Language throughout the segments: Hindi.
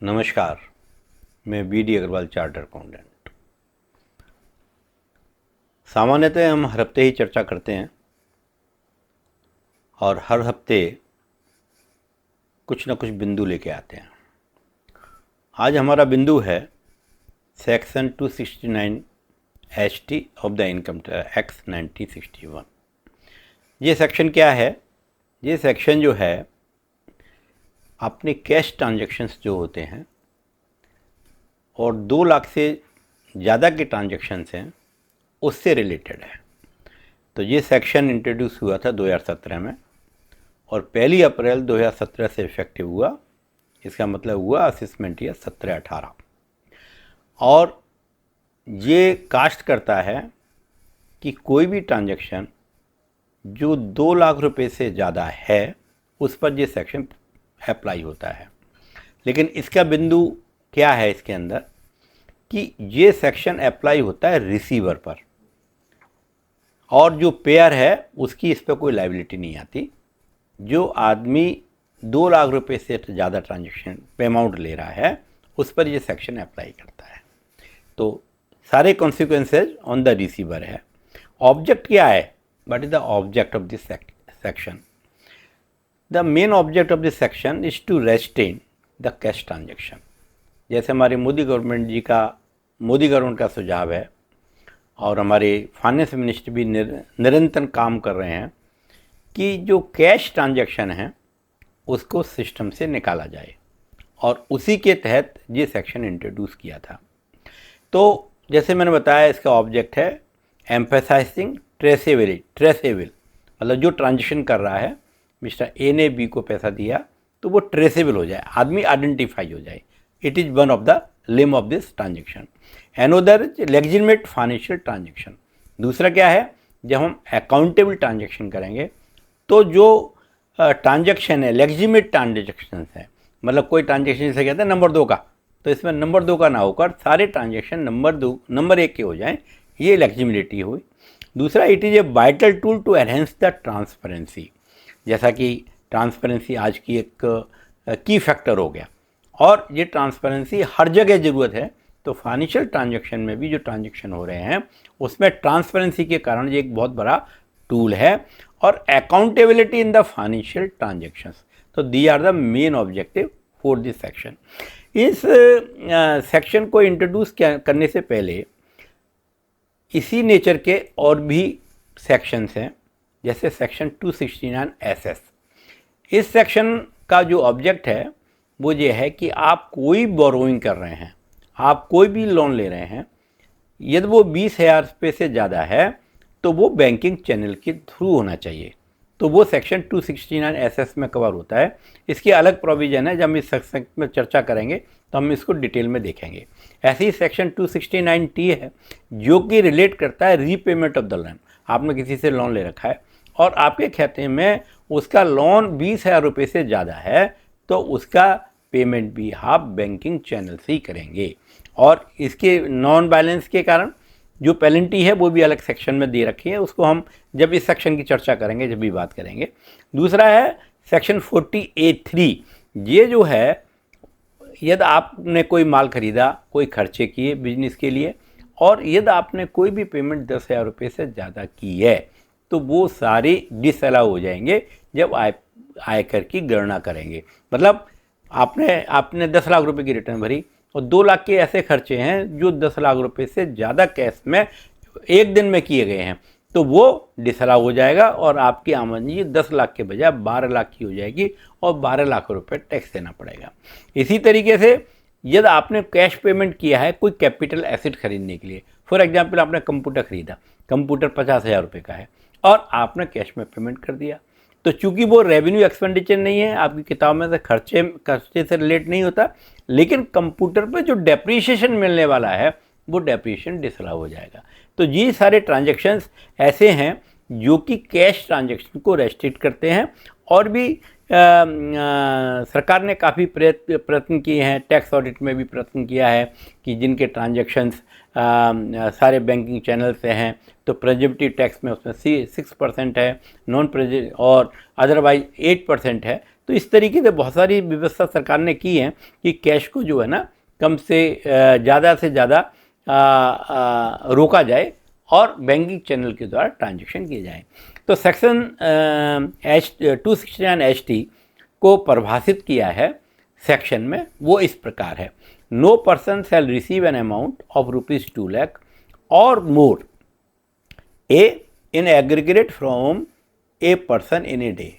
नमस्कार, मैं बी.डी. Agarwal chartered accountant. सामान्यतः हम हर हफ्ते ही चर्चा करते हैं और हर हफ्ते कुछ न कुछ बिंदु लेके आते हैं। आज हमारा बिंदु है section 269 HT of the income act 1961। ये सेक्शन क्या है? ये सेक्शन जो है अपने कैश ट्रांजैक्शंस जो होते हैं और 2 लाख से ज़्यादा के ट्रांजैक्शंस हैं उससे रिलेटेड है। तो ये सेक्शन इंट्रोड्यूस हुआ था 2017 में और 1 अप्रैल 2017 से इफेक्टिव हुआ। इसका मतलब हुआ असेसमेंट ईयर 17-18 और ये कास्ट करता है कि कोई भी ट्रांजैक्शन जो 2 लाख रुपए से ज़्यादा है उस पर ये सेक्शन अप्लाई होता है। लेकिन इसका बिंदु क्या है इसके अंदर कि ये सेक्शन अप्लाई होता है रिसीवर पर और जो पेयर है उसकी इस पर कोई लायबिलिटी नहीं आती। जो आदमी 2 लाख रुपए से ज़्यादा ट्रांजैक्शन पे अमाउंट ले रहा है उस पर ये सेक्शन अप्लाई करता है। तो सारे कॉन्सिक्वेंसेज ऑन द रिसीवर है। ऑब्जेक्ट क्या है? What is the object of this section? The main object of this section is to restrain the cash transaction। जैसे हमारे मोदी गवर्नमेंट का सुझाव है और हमारे फाइनेंस मिनिस्टर भी निरंतर काम कर रहे हैं कि जो कैश ट्रांजैक्शन है उसको सिस्टम से निकाला जाए और उसी के तहत ये सेक्शन इंट्रोड्यूस किया था। तो जैसे मैंने बताया इसका ऑब्जेक्ट है एम्फेसाइजिंग ट्रेसेबल, मतलब जो ट्रांजैक्शन कर रहा है मिस्टर ए ने बी को पैसा दिया तो वो ट्रेसेबल हो जाए, आदमी आइडेंटिफाई हो जाए। It is one of the Liam of this transaction. Another legitimate financial transaction. दूसरा क्या है? जब हम अकाउंटेबल ट्रांजेक्शन करेंगे तो जो ट्रांजेक्शन है लेजिटिमेट ट्रांजेक्शन है, मतलब कोई ट्रांजेक्शन जैसे कहते हैं नंबर 2 का, तो इसमें नंबर 2 का ना होकर सारे ट्रांजेक्शन नंबर 1 के हो जाएं, ये लेजिटिमिलिटी हुई। दूसरा, it is a vital tool to enhance the transparency. जैसा कि ट्रांसपेरेंसी आज की एक की फैक्टर हो गया और ये ट्रांसपेरेंसी हर जगह ज़रूरत है। तो फाइनेंशियल ट्रांजैक्शन में भी जो ट्रांजैक्शन हो रहे हैं उसमें ट्रांसपेरेंसी के कारण ये एक बहुत बड़ा टूल है। और accountability in the financial transactions, तो the are the main objective for this section. इस सेक्शन को इंट्रोड्यूस करने से पहले इसी नेचर के और भी सेक्शंस हैं, जैसे सेक्शन 269 SS। इस सेक्शन का जो ऑब्जेक्ट है वो ये है कि आप कोई बोरोइंग कर रहे हैं, आप कोई भी लोन ले रहे हैं, यदि वो 20,000 रुपये से ज़्यादा है तो वो बैंकिंग चैनल के थ्रू होना चाहिए। तो वो सेक्शन 269 SS में कवर होता है। इसकी अलग प्रोविज़न है, जब हम इस सेक्शन में चर्चा करेंगे तो हम इसको डिटेल में देखेंगे। ऐसे ही सेक्शन 269T है जो कि रिलेट करता है रीपेमेंट ऑफ द लोन। आपने किसी से लोन ले रखा है और आपके खाते में उसका लोन 20,000 रुपये से ज़्यादा है तो उसका पेमेंट भी आप बैंकिंग चैनल से ही करेंगे। और इसके नॉन बैलेंस के कारण जो पेनल्टी है वो भी अलग सेक्शन में दे रखी है, उसको हम जब इस सेक्शन की चर्चा करेंगे जब भी बात करेंगे। दूसरा है सेक्शन 40A3। ये जो है, यदि आपने कोई माल खरीदा, कोई खर्चे किए बिजनेस के लिए और यदि आपने कोई भी पेमेंट 10,000 रुपये से ज़्यादा की है तो वो सारे डिसअलाउ हो जाएंगे जब आयकर की गणना करेंगे। मतलब आपने 10 लाख रुपए की रिटर्न भरी और 2 लाख के ऐसे खर्चे हैं जो 10 लाख रुपए से ज़्यादा कैश में एक दिन में किए गए हैं, तो वो डिसअलाउ हो जाएगा और आपकी आमदनी 10 लाख के बजाय 12 लाख की हो जाएगी और 12 लाख रुपए टैक्स देना पड़ेगा। इसी तरीके से यदि आपने कैश पेमेंट किया है कोई कैपिटल एसेट खरीदने के लिए, फॉर एग्जांपल आपने कंप्यूटर खरीदा, कंप्यूटर 50,000 रुपये का है और आपने कैश में पेमेंट कर दिया, तो चूंकि वो रेवेन्यू एक्सपेंडिचर नहीं है, आपकी किताब में से खर्चे से रिलेट नहीं होता, लेकिन कंप्यूटर पे जो डेप्रीशिएशन मिलने वाला है वो डेप्रीशिएशन डिसअलाउ हो जाएगा। तो ये सारे ट्रांजैक्शंस ऐसे हैं जो कि कैश ट्रांजैक्शन को रेस्ट्रिक्ट करते हैं और भी सरकार ने काफ़ी प्रयत्न किए हैं, टैक्स ऑडिट में भी प्रयत्न किया है कि जिनके ट्रांजैक्शंस सारे बैंकिंग चैनल से हैं तो प्रेजेंटिव टैक्स में उसमें 6% है, नॉन प्रेजेंट और अदरवाइज 8% है। तो इस तरीके से बहुत सारी व्यवस्था सरकार ने की है कि कैश को जो है ना कम से ज़्यादा रोका जाए और बैंकिंग चैनल के द्वारा ट्रांजैक्शन किए जाएँ। तो सेक्शन 269 को परिभाषित किया है सेक्शन में, वो इस प्रकार है, no person shall receive an amount of ₹2 lakh और more in aggregate from a person in a day.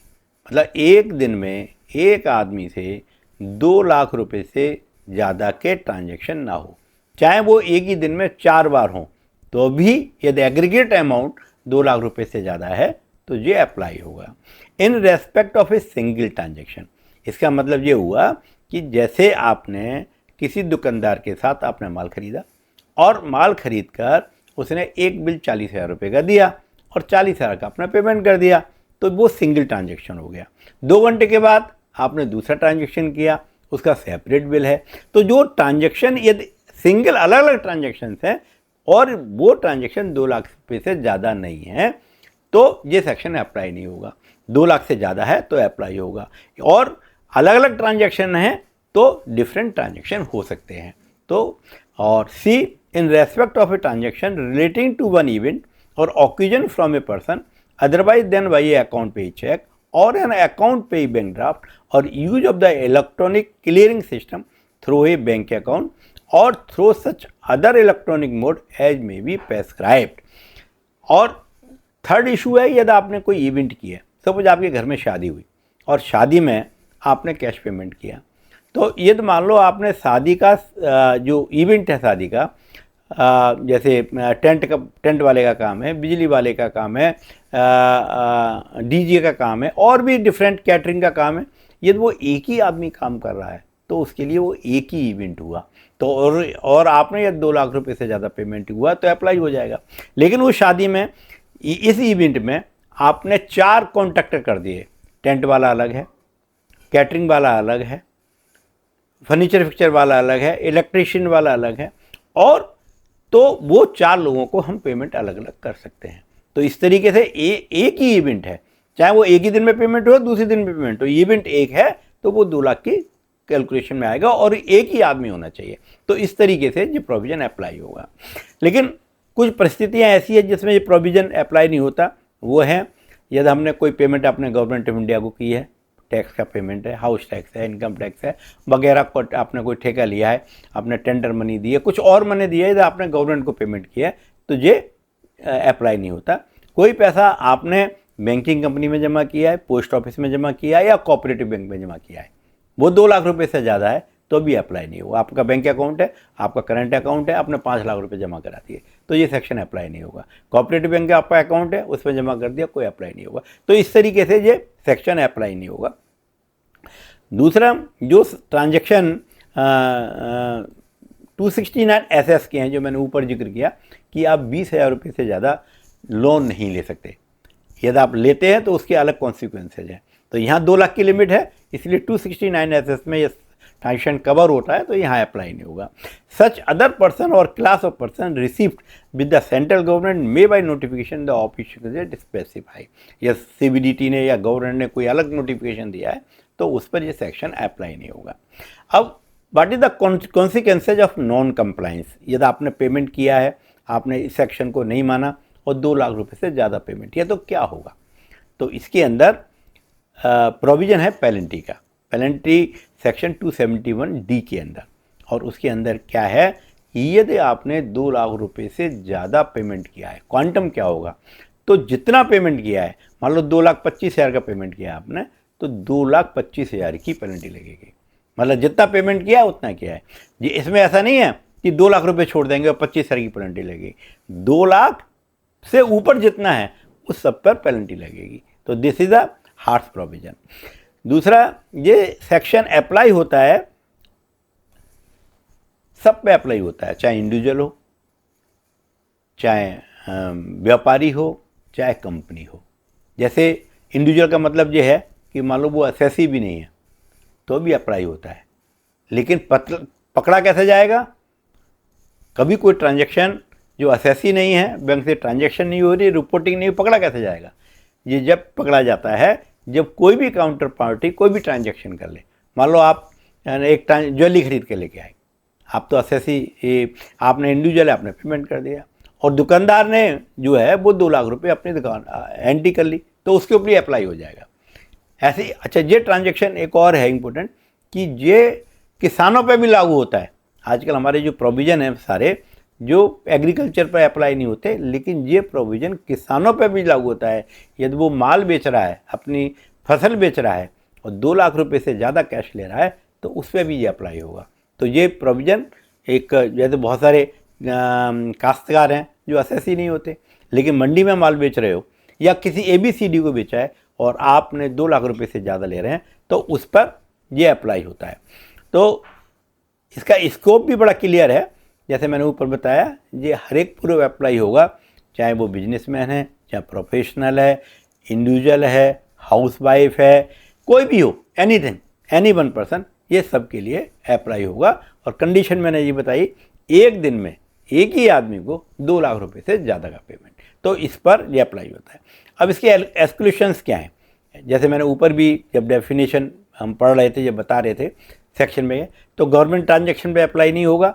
मतलब एक दिन में एक आदमी से 2 लाख रुपए से ज़्यादा के ट्रांजैक्शन ना हो, चाहे वो एक ही दिन में 4 बार हों, तो भी यदि एग्रीगेट अमाउंट 2 लाख रुपए से ज़्यादा है तो ये अप्लाई होगा। इन respect of a single transaction, इसका मतलब ये हुआ कि जैसे आपने किसी दुकानदार के साथ आपने माल खरीदा और माल खरीद कर उसने एक बिल 40,000 रुपये का दिया और 40,000 का अपना पेमेंट कर दिया, तो वो सिंगल ट्रांजैक्शन हो गया। 2 घंटे के बाद आपने दूसरा ट्रांजैक्शन किया, उसका सेपरेट बिल है। तो जो ट्रांजैक्शन यदि सिंगल अलग अलग ट्रांजैक्शन हैं और वो ट्रांजैक्शन 2 लाख रुपये से ज़्यादा नहीं है तो ये सेक्शन अप्लाई नहीं होगा। 2 लाख से ज़्यादा है तो अप्लाई होगा, और अलग अलग ट्रांजैक्शन हैं तो डिफरेंट ट्रांजैक्शन हो सकते हैं। तो और c in respect of a transaction relating to one event और occasion from a person otherwise than by an account pay cheque और an account pay bank draft और use of the electronic clearing system through a bank account और through such other electronic mode as may be prescribed. और थर्ड इशू है, यदि आपने कोई इवेंट किया, सपोज आपके घर में शादी हुई और शादी में आपने कैश पेमेंट किया, तो ये तो मान लो आपने शादी का जो इवेंट है शादी का, जैसे टेंट वाले का काम है, बिजली वाले का काम है, डीजे का काम है और भी डिफरेंट कैटरिंग का काम है, यदि वो एक ही आदमी काम कर रहा है तो उसके लिए वो एक ही इवेंट हुआ। तो और आपने यदि 2 लाख रुपए से ज़्यादा पेमेंट हुआ तो अप्लाई हो जाएगा। लेकिन उस शादी में इस इवेंट में आपने 4 कॉन्ट्रैक्टर कर दिए, टेंट वाला अलग है, कैटरिंग वाला अलग है, फर्नीचर फिक्चर वाला अलग है, इलेक्ट्रिशियन वाला अलग है, और तो वो 4 लोगों को हम पेमेंट अलग अलग कर सकते हैं। तो इस तरीके से एक ही इवेंट है, चाहे वो एक ही दिन में पेमेंट हो दूसरे दिन में पेमेंट हो, इवेंट एक है तो वो 2 लाख की कैलकुलेशन में आएगा और एक ही आदमी होना चाहिए। तो इस तरीके से ये प्रोविज़न अप्लाई होगा। लेकिन कुछ परिस्थितियाँ ऐसी है जिसमें ये प्रोविज़न अप्लाई नहीं होता, वो है यदि हमने कोई पेमेंट अपने गवर्नमेंट ऑफ इंडिया को की है, टैक्स का पेमेंट है, हाउस टैक्स है, इनकम टैक्स है वगैरह को, आपने कोई ठेका लिया है, आपने टेंडर मनी दी है, कुछ और मनी दिया है, यदि आपने गवर्नमेंट को पेमेंट किया है तो ये अप्लाई नहीं होता। कोई पैसा आपने बैंकिंग कंपनी में जमा किया है, पोस्ट ऑफिस में जमा किया है या कोऑपरेटिव बैंक में जमा किया है, वो 2 लाख रुपए से ज़्यादा है तो भी अप्लाई नहीं होगा। आपका बैंक अकाउंट है, आपका करंट अकाउंट है, आपने 5 लाख रुपए जमा करा दिए तो ये सेक्शन अप्लाई नहीं होगा। कोऑपरेटिव बैंक का आपका अकाउंट है, उसमें जमा कर दिया, कोई अप्लाई नहीं होगा। तो इस तरीके से ये सेक्शन अप्लाई नहीं होगा। दूसरा, जो ट्रांजैक्शन 269 SS के हैं, जो मैंने ऊपर जिक्र किया कि आप 20,000 रुपये से ज़्यादा लोन नहीं ले सकते, यदि आप लेते हैं तो उसके अलग कॉन्सिक्वेंसेज हैं। तो यहाँ 2 लाख की लिमिट है, इसलिए 269 SS में ये ट्रांजैक्शन कवर होता है, तो यहाँ अप्लाई नहीं होगा। सच अदर पर्सन और class of person received with the central government may by notification the official specify, या CBDT ने या गवर्नमेंट ने कोई अलग नोटिफिकेशन दिया है तो उस पर ये सेक्शन अप्लाई नहीं होगा। अब what is the consequences of non compliance, यदि आपने पेमेंट किया है, आपने इस सेक्शन को नहीं माना और 2 लाख रुपए से ज़्यादा पेमेंट किया तो क्या होगा। तो इसके अंदर प्रोविज़न है पेनल्टी का, पेनल्टी सेक्शन 271D के अंदर, और उसके अंदर क्या है, यदि आपने 2 लाख रुपए से ज़्यादा पेमेंट किया है, क्वांटम क्या होगा, तो जितना पेमेंट किया है, मान लो 2,25,000 का पेमेंट किया आपने तो 2,25,000 की पेनल्टी लगेगी। मतलब जितना पेमेंट किया है उतना किया है। ये इसमें ऐसा नहीं है कि 2 लाख रुपए छोड़ देंगे और 25,000 की पेनल्टी लगेगी, 2 लाख से ऊपर जितना है उस सब पर पेनल्टी लगेगी। तो this is a harsh provision. दूसरा, ये सेक्शन अप्लाई होता है, सब पे अप्लाई होता है, चाहे इंडिविजुअल हो, चाहे व्यापारी हो, चाहे कंपनी हो। जैसे इंडिविजुअल का मतलब ये है कि मान लो वो एसएससी भी नहीं है तो भी अप्लाई होता है। लेकिन पकड़ा कैसे जाएगा? कभी कोई ट्रांजैक्शन जो एसएससी नहीं है, बैंक से ट्रांजैक्शन नहीं हो रही, रिपोर्टिंग नहीं, पकड़ा कैसे जाएगा? ये जब पकड़ा जाता है जब कोई भी काउंटर पार्टी कोई भी ट्रांजैक्शन कर ले। मान लो आप एक ज्वेलरी खरीद के लेके आए, आप तो एसएससी, आपने इंडिविजुअल आपने पेमेंट कर दिया और दुकानदार ने जो है वो 2 लाख रुपए अपनी दुकान एंट्री कर ली, तो उसके ऊपर ही अप्लाई हो जाएगा। ऐसे ही अच्छा, ये ट्रांजैक्शन एक और है इम्पोर्टेंट कि ये किसानों पे भी लागू होता है। आजकल हमारे जो प्रोविज़न है सारे जो एग्रीकल्चर पर अप्लाई नहीं होते, लेकिन ये प्रोविज़न किसानों पे भी लागू होता है। यदि वो माल बेच रहा है, अपनी फसल बेच रहा है और 2 लाख रुपए से ज़्यादा कैश ले रहा है तो उस पर भी ये अप्लाई होगा। तो ये प्रोविज़न एक, जैसे बहुत सारे काश्तकार हैं जो एसएससी नहीं होते लेकिन मंडी में माल बेच रहे हो या किसी ABCD को बेचा है और आपने 2 लाख रुपए से ज़्यादा ले रहे हैं तो उस पर ये अप्लाई होता है। तो इसका स्कोप भी बड़ा क्लियर है, जैसे मैंने ऊपर बताया, ये हर एक पूर्व अप्लाई होगा, चाहे वो बिजनेसमैन है, चाहे प्रोफेशनल है, इंडिविजुअल है, हाउसवाइफ है, कोई भी हो, एनीथिंग, एनी वन पर्सन, ये सब के लिए अप्लाई होगा। और कंडीशन मैंने ये बताई, एक दिन में एक ही आदमी को 2 लाख रुपए से ज़्यादा का पेमेंट, तो इस पर ये अप्लाई होता है। अब इसके एक्सक्लूशंस क्या हैं? जैसे मैंने ऊपर भी जब डेफिनेशन हम पढ़ रहे थे, जब बता रहे थे सेक्शन में, तो गवर्नमेंट ट्रांजैक्शन पे अप्लाई नहीं होगा,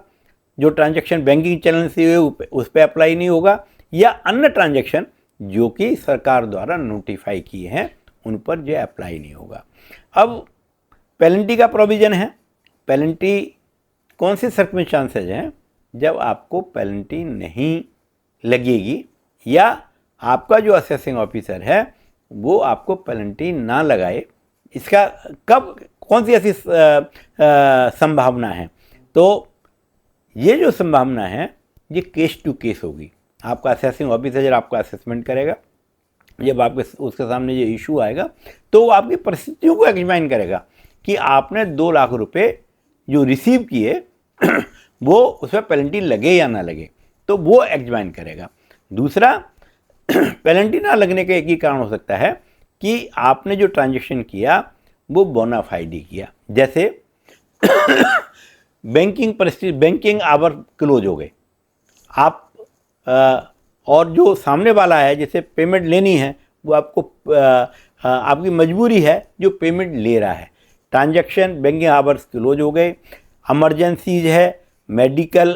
जो ट्रांजैक्शन बैंकिंग चैनल से हुए उस पर अप्लाई नहीं होगा, या अन्य ट्रांजैक्शन जो कि सरकार द्वारा नोटिफाई किए हैं उन पर यह अप्लाई नहीं होगा। अब पेनल्टी का प्रोविज़न है। पेनल्टी कौन सी सर्कमस्टांसेज हैं जब आपको पेनल्टी नहीं लगेगी या आपका जो असेसिंग ऑफिसर है वो आपको पेनल्टी ना लगाए, इसका कब, कौन सी ऐसी संभावना है? तो ये जो संभावना है ये केस टू केस होगी। आपका असेसिंग ऑफिसर जब आपका असेसमेंट करेगा, जब आपके उसके सामने ये इशू आएगा तो वो आपकी परिस्थितियों को एग्जामिन करेगा कि आपने 2 लाख रुपए जो रिसीव किए वो उस पर पेनल्टी लगे या ना लगे, तो वो एग्जामिन करेगा। दूसरा, पेनल्टी ना लगने का एक ही कारण हो सकता है कि आपने जो ट्रांजैक्शन किया वो बोनाफाइड किया। जैसे बैंकिंग परिस्थिति, बैंकिंग आवर क्लोज हो गए, आप और जो सामने वाला है जिसे पेमेंट लेनी है वो आपको आपकी मजबूरी है जो पेमेंट ले रहा है, ट्रांजैक्शन बैंकिंग आवर्स क्लोज हो गए, इमरजेंसीज है, मेडिकल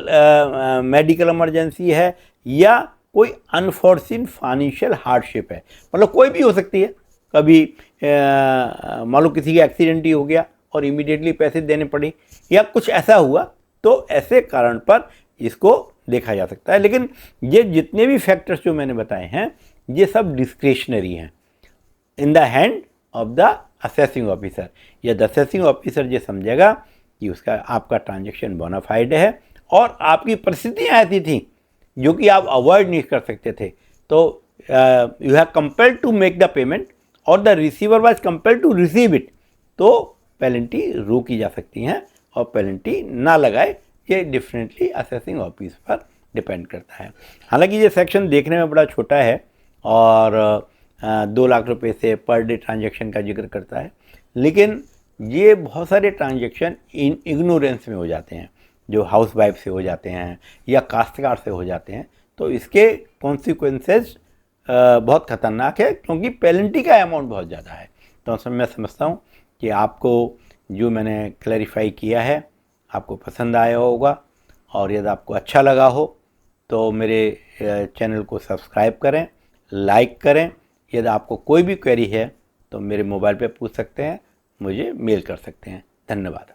इमरजेंसी है, या कोई अनफॉर्चुनेट फाइनेंशियल हार्डशिप है, मतलब कोई भी हो सकती है। कभी मान लो किसी का एक्सीडेंट ही हो गया और इमीडिएटली पैसे देने पड़े या कुछ ऐसा हुआ, तो ऐसे कारण पर इसको देखा जा सकता है। लेकिन ये जितने भी फैक्टर्स जो मैंने बताए हैं ये सब डिस्क्रिशनरी हैं, in the hand of the assessing officer. या द असेसिंग ऑफिसर ये समझेगा कि उसका आपका ट्रांजैक्शन बोनाफाइड है और आपकी परिस्थितियाँ ऐसी थी जो कि आप अवॉइड नहीं कर सकते थे, तो you have compelled to make the payment और the receiver was compelled to receive it, तो पेनल्टी रोकी जा सकती हैं और पेनल्टी ना लगाए, ये डिफरेंटली असेसिंग ऑफिस पर डिपेंड करता है। हालांकि ये सेक्शन देखने में बड़ा छोटा है और 2 लाख रुपए से पर डे ट्रांजैक्शन का जिक्र करता है, लेकिन ये बहुत सारे ट्रांजैक्शन इन इग्नोरेंस में हो जाते हैं, जो हाउस वाइफ से हो जाते हैं या काश्तकार से हो जाते हैं, तो इसके कॉन्सिक्वेंसेस बहुत ख़तरनाक है क्योंकि पेनल्टी का अमाउंट बहुत ज़्यादा है। तो मैं समझता हूँ कि आपको जो मैंने क्लैरिफाई किया है आपको पसंद आया होगा, और यदि आपको अच्छा लगा हो तो मेरे चैनल को सब्सक्राइब करें, लाइक करें। यदि आपको कोई भी क्वेरी है तो मेरे मोबाइल पे पूछ सकते हैं, मुझे मेल कर सकते हैं। धन्यवाद।